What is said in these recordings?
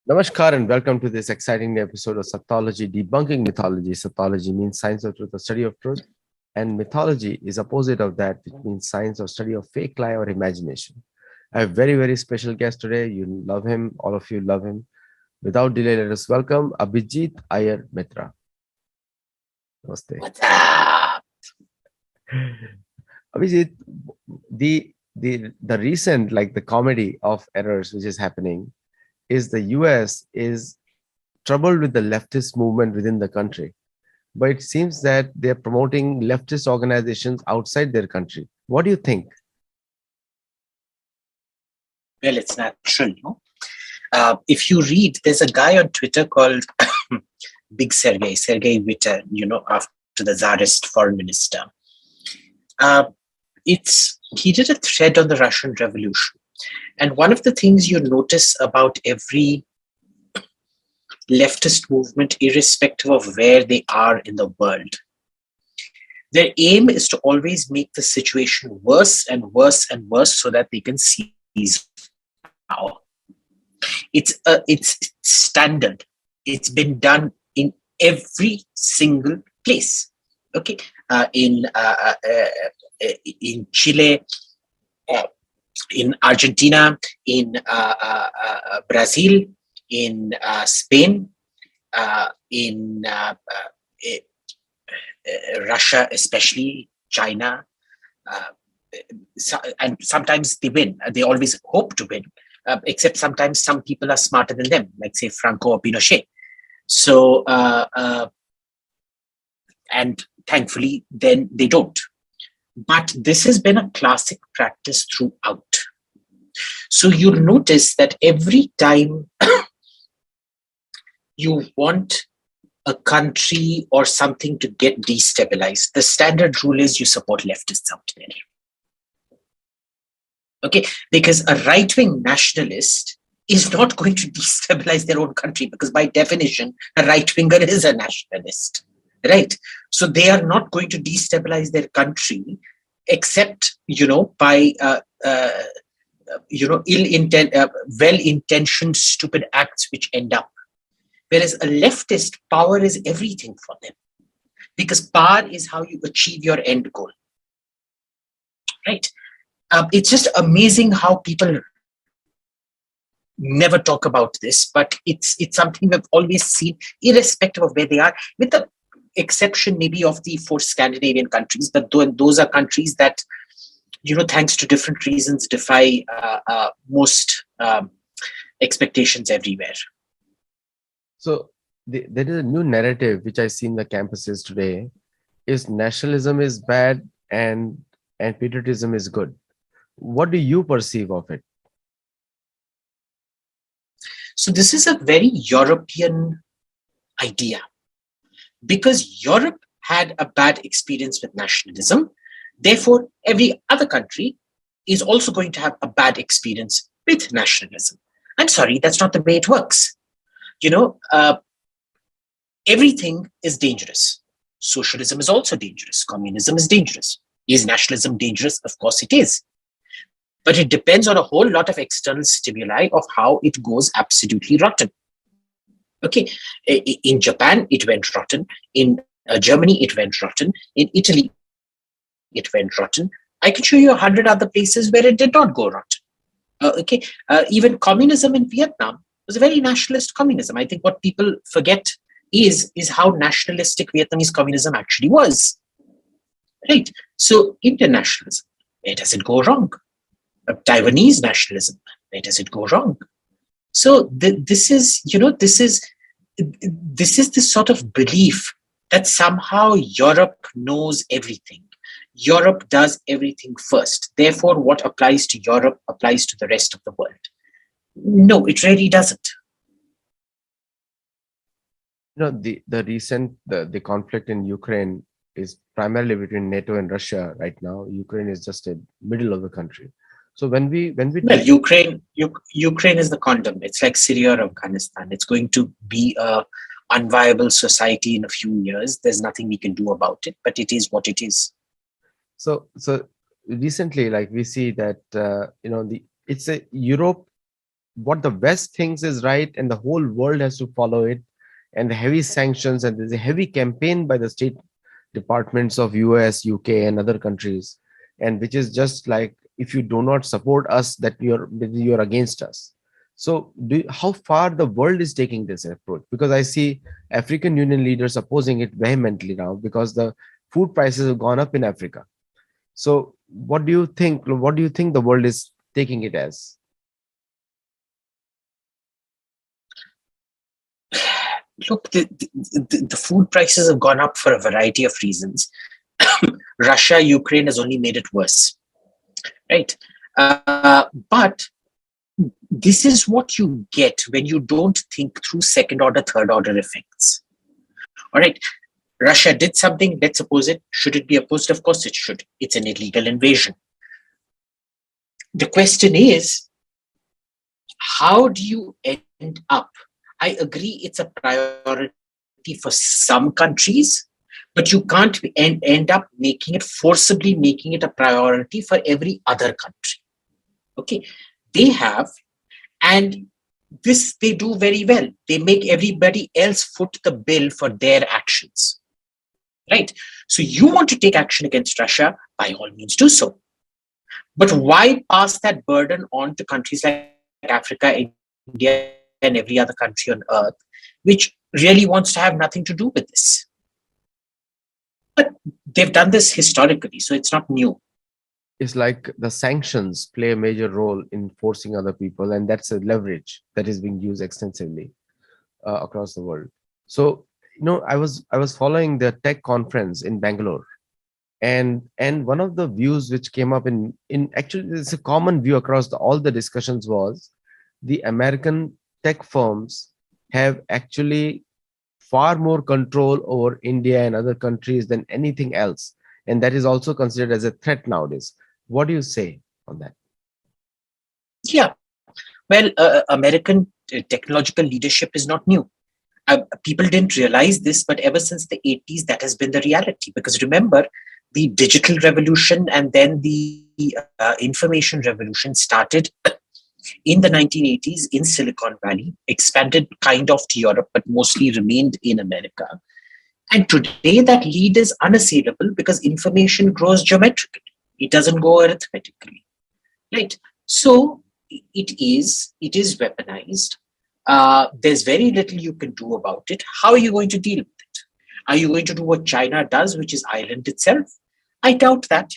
Namaskar and welcome to this exciting episode of Sattology, debunking mythology. Sattology means science of truth, the study of truth, and mythology is opposite of that, which means science or study of fake lie or imagination. I have a very special guest today. You love him, all of you love him. Without delay, let us welcome Abhijit Iyer Mitra. Namaste. What's up? Abhijit, the recent the comedy of errors which is happening is the US is troubled with the leftist movement within the country. But it seems that they're promoting leftist organizations outside their country. What do you think? Well, it's natural, no? If you read, there's a guy on Twitter called Big Sergey Witter, after the Tsarist foreign minister. He did a thread on the Russian Revolution. And one of the things you notice about every leftist movement, irrespective of where they are in the world, their aim is to always make the situation worse and worse and worse so that they can seize power. It's standard. It's been done in every single place. Okay, in Chile, in Argentina, in Brazil, in Spain, in Russia, especially China, and sometimes they win. They always hope to win, except sometimes some people are smarter than them, like say Franco or Pinochet. So, and thankfully, then they don't. But this has been a classic practice throughout. So you'll notice that every time you want a country or something to get destabilized, the standard rule is you support leftists out there. Okay, because a right-wing nationalist is not going to destabilize their own country, because by definition, a right-winger is a nationalist, right? So they are not going to destabilize their country except, by, well-intentioned, stupid acts which end up. Whereas a leftist, power is everything for them, because power is how you achieve your end goal, right? It's just amazing how people never talk about this, but it's something we've always seen, irrespective of where they are, with the exception maybe of the 4 Scandinavian countries. But those are countries that, thanks to different reasons, defy most expectations everywhere. So there is a new narrative which I see in the campuses today: is nationalism is bad and patriotism is good. What do you perceive of it? So this is a very European idea, because Europe had a bad experience with nationalism. Therefore, every other country is also going to have a bad experience with nationalism. I'm sorry, that's not the way it works. Everything is dangerous. Socialism is also dangerous. Communism is dangerous. Is nationalism dangerous? Of course it is. But it depends on a whole lot of external stimuli of how it goes absolutely rotten. Okay, in Japan, it went rotten. In Germany, it went rotten. In Italy, it went rotten. I can show you 100 other places where it did not go rotten. Even communism in Vietnam was a very nationalist communism. I think what people forget is how nationalistic Vietnamese communism actually was. Right? So internationalism, where does it go wrong? Taiwanese nationalism, where does it go wrong? So this is the sort of belief that somehow Europe knows everything. Europe does everything first. Therefore, what applies to Europe applies to the rest of the world. No, it really doesn't. The conflict in Ukraine is primarily between NATO and Russia right now. Ukraine is just a middle of the country. So when we Ukraine is the condom. It's like Syria or Afghanistan. It's going to be a unviable society in a few years. There's nothing we can do about it, but it is what it is. So recently, we see that it's a Europe what the West thinks is right, and the whole world has to follow it, and the heavy sanctions, and there's a heavy campaign by the state departments of US, UK, and other countries, and which is just like, if you do not support us, that you're against us. So, how far the world is taking this approach? Because I see African Union leaders opposing it vehemently now because the food prices have gone up in Africa. So, what do you think? What do you think the world is taking it as? Look, the food prices have gone up for a variety of reasons. Russia, Ukraine has only made it worse, right? But this is what you get when you don't think through second order, third order effects. All right. Russia did something, let's oppose it. Should it be opposed? Of course it should. It's an illegal invasion. The question is, how do you end up? I agree it's a priority for some countries, but you can't end up forcibly making it a priority for every other country. Okay. They have, and this they do very well. They make everybody else foot the bill for their actions. Right? So you want to take action against Russia, by all means do so. But why pass that burden on to countries like Africa, India, and every other country on earth, which really wants to have nothing to do with this? But they've done this historically, so it's not new. It's like the sanctions play a major role in forcing other people, and that's a leverage that is being used extensively across the world. So, I was following the tech conference in Bangalore, and one of the views which came up in actually, it's a common view across all the discussions, was the American tech firms have actually far more control over India and other countries than anything else, and that is also considered as a threat nowadays. What do you say on that? Yeah. Well, American technological leadership is not new. People didn't realize this, but ever since the 80s, that has been the reality. Because remember, the digital revolution and then the information revolution started in the 1980s in Silicon Valley, expanded kind of to Europe, but mostly remained in America. And today that lead is unassailable because information grows geometrically. It doesn't go arithmetically, right? So it is weaponized. There's very little you can do about it. How are you going to deal with it? Are you going to do what China does, which is island itself? I doubt that,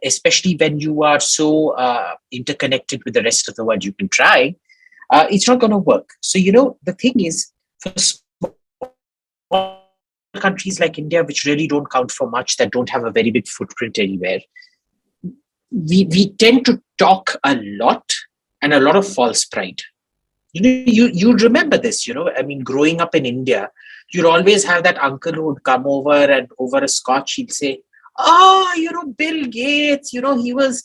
especially when you are so interconnected with the rest of the world. You can try. It's not going to work. So, the thing is, for small countries like India, which really don't count for much, that don't have a very big footprint anywhere, we tend to talk a lot and a lot of false pride. You remember this, I mean, growing up in India, you'd always have that uncle who would come over and over a scotch, he'd say, Bill Gates, he was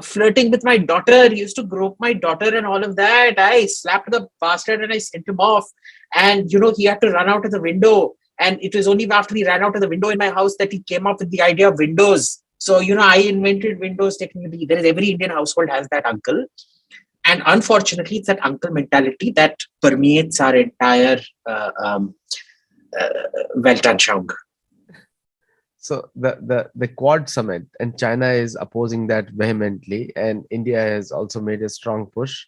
flirting with my daughter. He used to grope my daughter and all of that. I slapped the bastard and I sent him off. And, he had to run out of the window. And it was only after he ran out of the window in my house that he came up with the idea of windows. So, I invented windows technically. Every Indian household has that uncle. And unfortunately, it's that uncle mentality that permeates our entire Weltanschauung. So the Quad summit, and China is opposing that vehemently, and India has also made a strong push.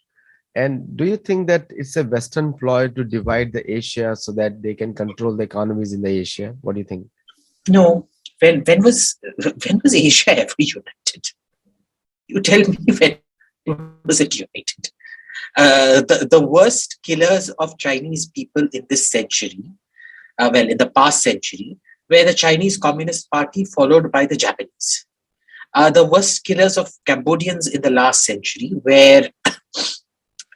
And do you think that it's a Western ploy to divide the Asia so that they can control the economies in the Asia? What do you think? No. When was Asia ever united? You tell me, when was it united? The worst killers of Chinese people in this century, in the past century, were the Chinese Communist Party, followed by the Japanese. The worst killers of Cambodians in the last century were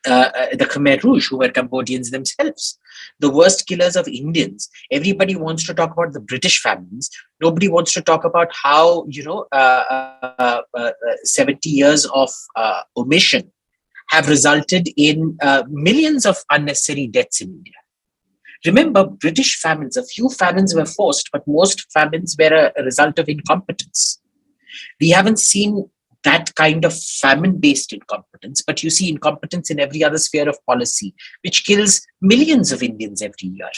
the Khmer Rouge, who were Cambodians themselves. The worst killers of Indians. Everybody wants to talk about the British famines. Nobody wants to talk about how 70 years of omission have resulted in millions of unnecessary deaths in India. Remember, British famines, a few famines were forced, but most famines were a result of incompetence. We haven't seen that kind of famine-based incompetence, but you see incompetence in every other sphere of policy, which kills millions of Indians every year.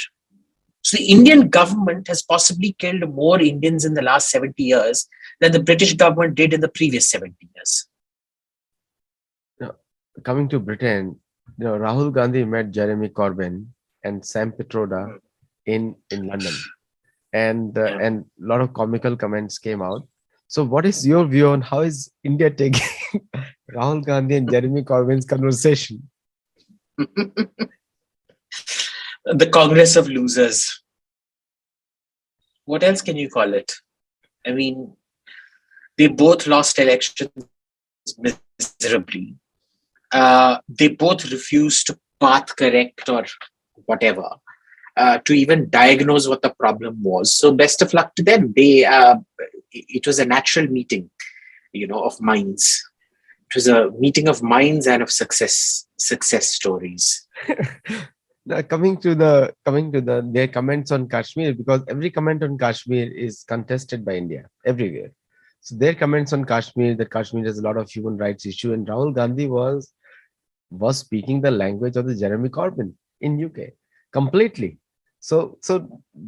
So the Indian government has possibly killed more Indians in the last 70 years than the British government did in the previous 70 years. Coming to Britain, Rahul Gandhi met Jeremy Corbyn and Sam Pitroda in London, and a lot of comical comments came out. So, what is your view on how is India taking Rahul Gandhi and Jeremy Corbyn's conversation? The Congress of losers. What else can you call it? I mean, they both lost elections miserably. They both refused to path correct or whatever, to even diagnose what the problem was. So best of luck to them. It was a natural meeting, of minds. It was a meeting of minds and of success stories. Now, coming to their comments on Kashmir, because every comment on Kashmir is contested by India everywhere. So their comments on Kashmir, that Kashmir has a lot of human rights issue, and Rahul Gandhi was speaking the language of the Jeremy Corbyn in UK completely. So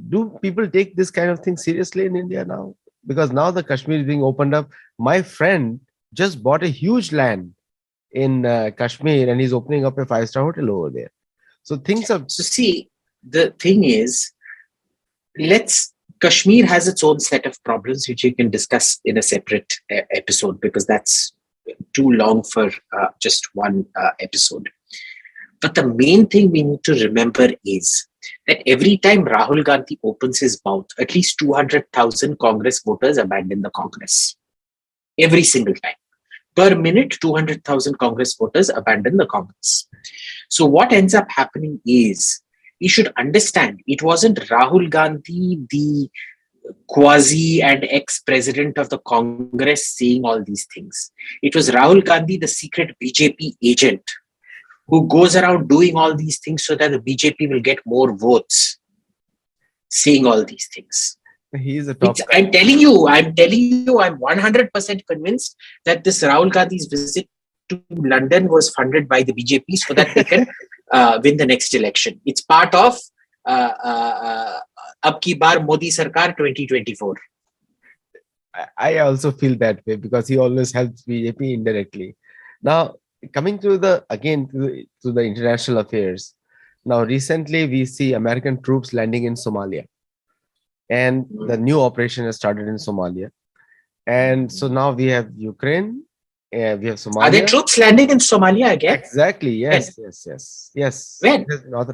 do people take this kind of thing seriously in India now? Because now the Kashmir is being opened up. My friend just bought a huge land in Kashmir, and he's opening up a 5-star hotel over there. So things are. So see, the thing is, Kashmir has its own set of problems, which we can discuss in a separate episode, because that's too long for just one episode. But the main thing we need to remember is that every time Rahul Gandhi opens his mouth, at least 200,000 Congress voters abandon the Congress. Every single time. Per minute, 200,000 Congress voters abandon the Congress. So what ends up happening is, we should understand, it wasn't Rahul Gandhi, the quasi and ex-president of the Congress, saying all these things. It was Rahul Gandhi, the secret BJP agent, who goes around doing all these things so that the BJP will get more votes, saying all these things. He is a top guy. I'm telling you, I'm 100% convinced that this Rahul Gandhi's visit to London was funded by the BJP so that they can win the next election. It's part of Ab Ki Baar Modi Sarkar 2024. I also feel that way, because he always helps BJP indirectly. Now, coming to the international affairs. Now, recently we see American troops landing in Somalia, and the new operation has started in Somalia. And so now we have Ukraine, we have Somalia. Are there troops landing in Somalia again? Exactly. Yes. When?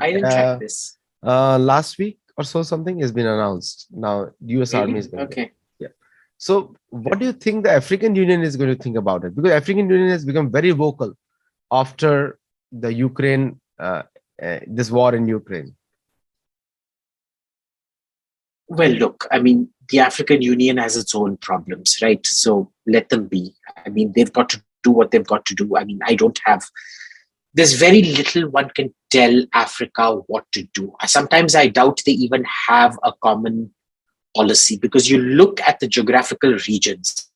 I didn't track this. Last week or so, something has been announced. Now, US Really? Army is going okay. Yeah. So, what do you think the African Union is going to think about it? Because African Union has become very vocal after the Ukraine, this war in Ukraine. Well, look, I mean, the African Union has its own problems, right? So let them be. I mean, they've got to do what they've got to do. I mean, there's very little one can tell Africa what to do. Sometimes I doubt they even have a common policy, because you look at the geographical regions,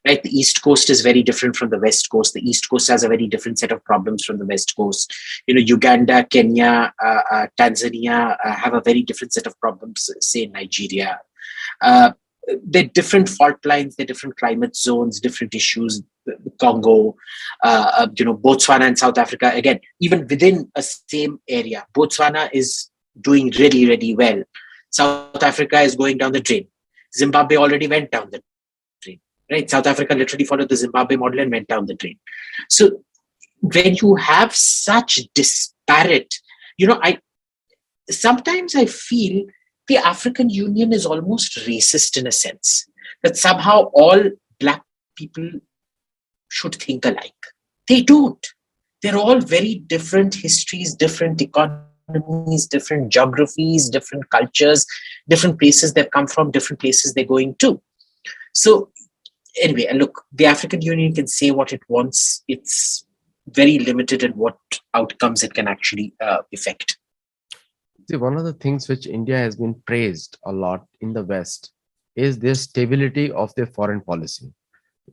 right? The East Coast is very different from the West Coast. The East Coast has a very different set of problems from the West Coast. Uganda, Kenya, Tanzania have a very different set of problems, say Nigeria. They're different fault lines, they're different climate zones, different issues. Congo, Botswana and South Africa, again, even within a same area, Botswana is doing really, really well. South Africa is going down the drain. Zimbabwe already went down the drain, right? South Africa literally followed the Zimbabwe model and went down the drain. So when you have such disparate, sometimes I feel the African Union is almost racist in a sense, that somehow all Black people should think alike. They don't. They're all very different histories, different economies, different geographies, different cultures, different places they've come from, different places they're going to. So anyway, look, the African Union can say what it wants. It's very limited in what outcomes it can actually effect. See, one of the things which India has been praised a lot in the West is the stability of their foreign policy.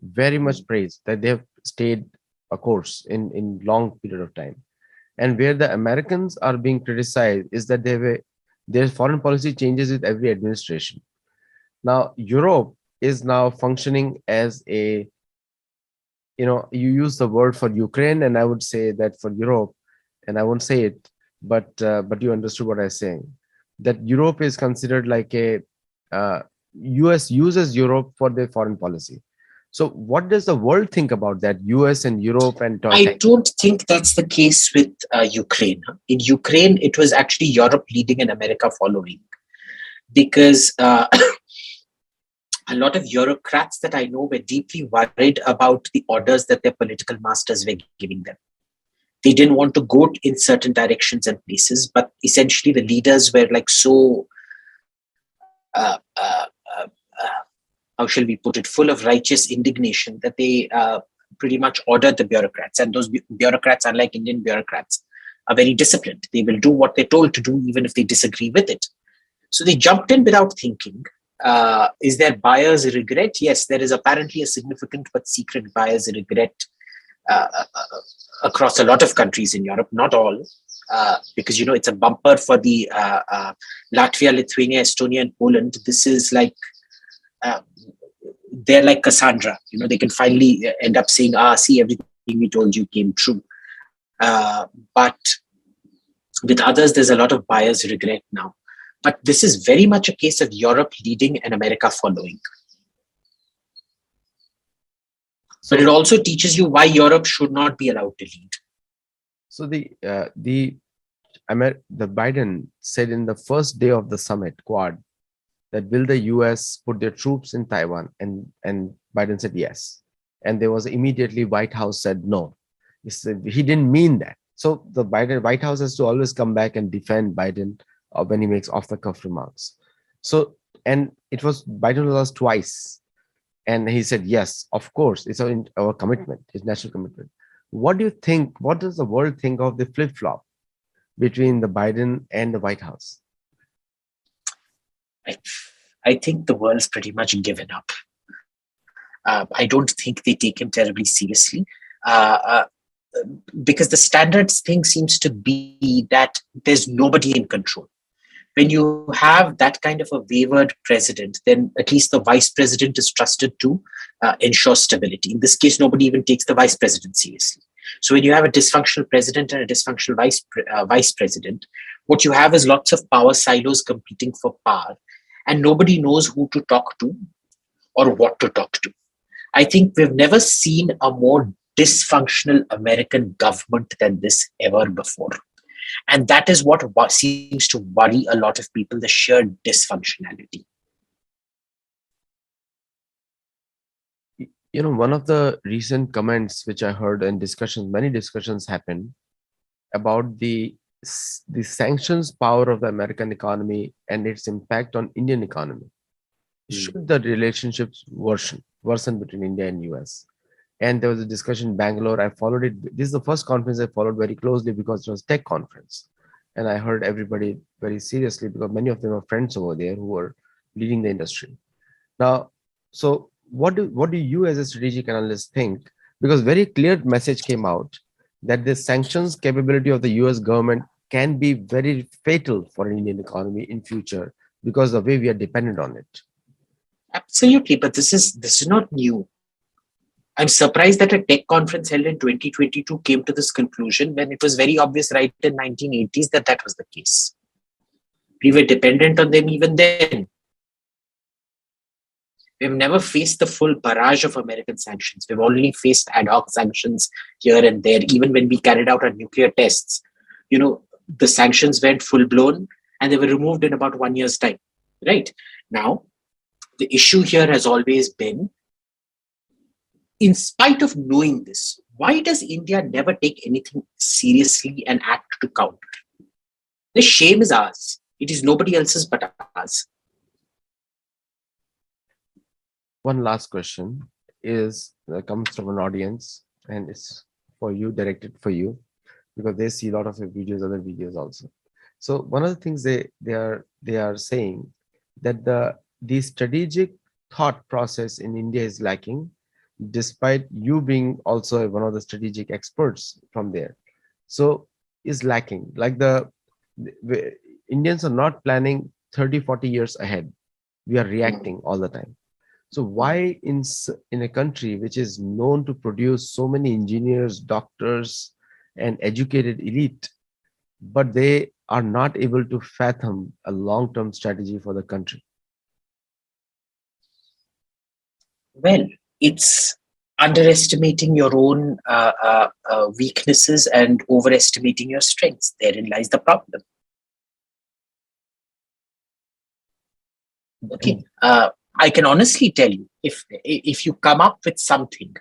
very much praised that they have stayed a course in long period of time. And where the Americans are being criticized is that their foreign policy changes with every administration. Now, Europe is now functioning as a, you use the word for Ukraine, and I would say that for Europe, and I won't say it, but you understood what I was saying. That Europe is considered like a US uses Europe for their foreign policy. So, what does the world think about that? US and Europe and I don't think that's the case with Ukraine. In Ukraine, it was actually Europe leading and America following, because a lot of Eurocrats that I know were deeply worried about the orders that their political masters were giving them. They didn't want to go in certain directions and places, but essentially the leaders were like so, how shall we put it, full of righteous indignation that they pretty much ordered the bureaucrats. And those bureaucrats, unlike Indian bureaucrats, are very disciplined. They will do what they're told to do, even if they disagree with it. So they jumped in without thinking. Is there buyer's regret? Yes, there is apparently a significant but secret buyer's regret across a lot of countries in Europe, not all, because it's a bumper for the Latvia, Lithuania, Estonia, and Poland. This is like they're like Cassandra. They can finally end up saying, see, everything we told you came true. But with others, there's a lot of buyer's regret now. But this is very much a case of Europe leading and America following. But it also teaches you why Europe should not be allowed to lead. So the Biden said in the first day of the summit, Quad, that will the US put their troops in Taiwan? And Biden said yes. And there was immediately White House said no. He didn't mean that. So the White House has to always come back and defend Biden when he makes off-the-cuff remarks. So, and it was Biden was asked twice. And he said, yes, of course, it's our commitment, it's national commitment. What do you think, what does the world think of the flip-flop between the Biden and the White House? I think the world's pretty much given up. I don't think they take him terribly seriously. Because the standards thing seems to be that there's nobody in control. When you have that kind of a wayward president, then at least the vice president is trusted to ensure stability. In this case, nobody even takes the vice president seriously. So when you have a dysfunctional president and a dysfunctional vice president, what you have is lots of power silos competing for power, and nobody knows who to talk to or what to talk to. I think we've never seen a more dysfunctional American government than this ever before. And that is what seems to worry a lot of people, the sheer dysfunctionality. One of the recent comments which I heard in discussions, many discussions happened about the sanctions power of the American economy and its impact on Indian economy. Should the relationships worsen between India and US? And there was a discussion in Bangalore. I followed it. This is the first conference I followed very closely because it was tech conference. And I heard everybody very seriously because many of them are friends over there who were leading the industry. Now, so what do you as a strategic analyst think? Because very clear message came out that the sanctions capability of the US government can be very fatal for an Indian economy in future because of the way we are dependent on it. Absolutely, but this is not new. I'm surprised that a tech conference held in 2022 came to this conclusion when it was very obvious right in 1980s that was the case. We were dependent on them even then. We've never faced the full barrage of American sanctions. We've only faced ad hoc sanctions here and there. Even when we carried out our nuclear tests, the sanctions went full blown and they were removed in about 1 year's time. Right? Now, the issue here has always been, in spite of knowing this, why does India never take anything seriously and act to counter? The shame is ours. It is nobody else's but ours. One last question comes from an audience, and it's for you, directed for you, because they see a lot of your videos, other videos also. So one of the things they are saying that the strategic thought process in India is lacking, despite you being also one of the strategic experts from there. So is lacking. Like Indians are not planning 30, 40 years ahead. We are reacting all the time. So why in a country which is known to produce so many engineers, doctors, and educated elite, but they are not able to fathom a long-term strategy for the country? Well, it's underestimating your own weaknesses and overestimating your strengths. Therein lies the problem. Okay. I can honestly tell you, if you come up with something,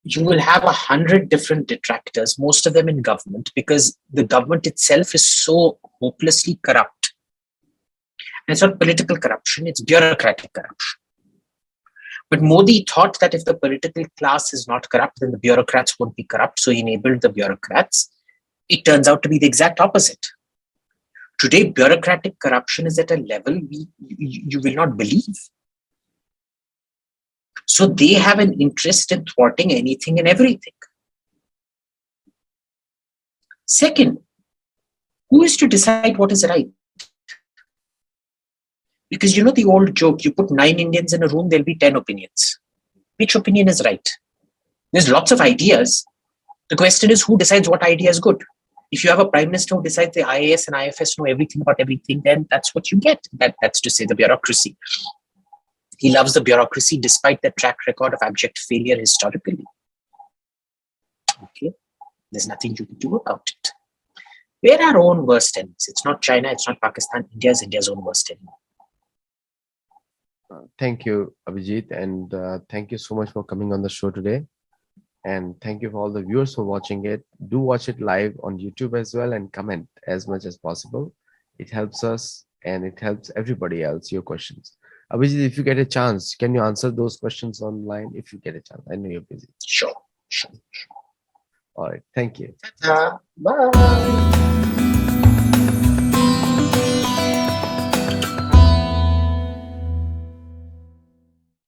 you will have 100 different detractors, most of them in government, because the government itself is so hopelessly corrupt. And it's not political corruption, it's bureaucratic corruption. But Modi thought that if the political class is not corrupt, then the bureaucrats won't be corrupt. So he enabled the bureaucrats. It turns out to be the exact opposite. Today, bureaucratic corruption is at a level you will not believe. So they have an interest in thwarting anything and everything. Second, who is to decide what is right? Because you know the old joke, you put 9 Indians in a room, there'll be 10 opinions. Which opinion is right? There's lots of ideas. The question is, who decides what idea is good? If you have a prime minister who decides the IAS and IFS know everything about everything, then that's what you get. That's to say the bureaucracy. He loves the bureaucracy despite the track record of abject failure historically. Okay, there's nothing you can do about it. We're our own worst enemies. It's not China, it's not Pakistan. India's own worst enemy. Thank you, Abhijit, and thank you so much for coming on the show today. And thank you for all the viewers for watching it. Do watch it live on YouTube as well and comment as much as possible. It helps us and it helps everybody else, your questions. Abhijit, if you get a chance, can you answer those questions online if you get a chance? I know you're busy. Sure. All right. Thank you. Bye.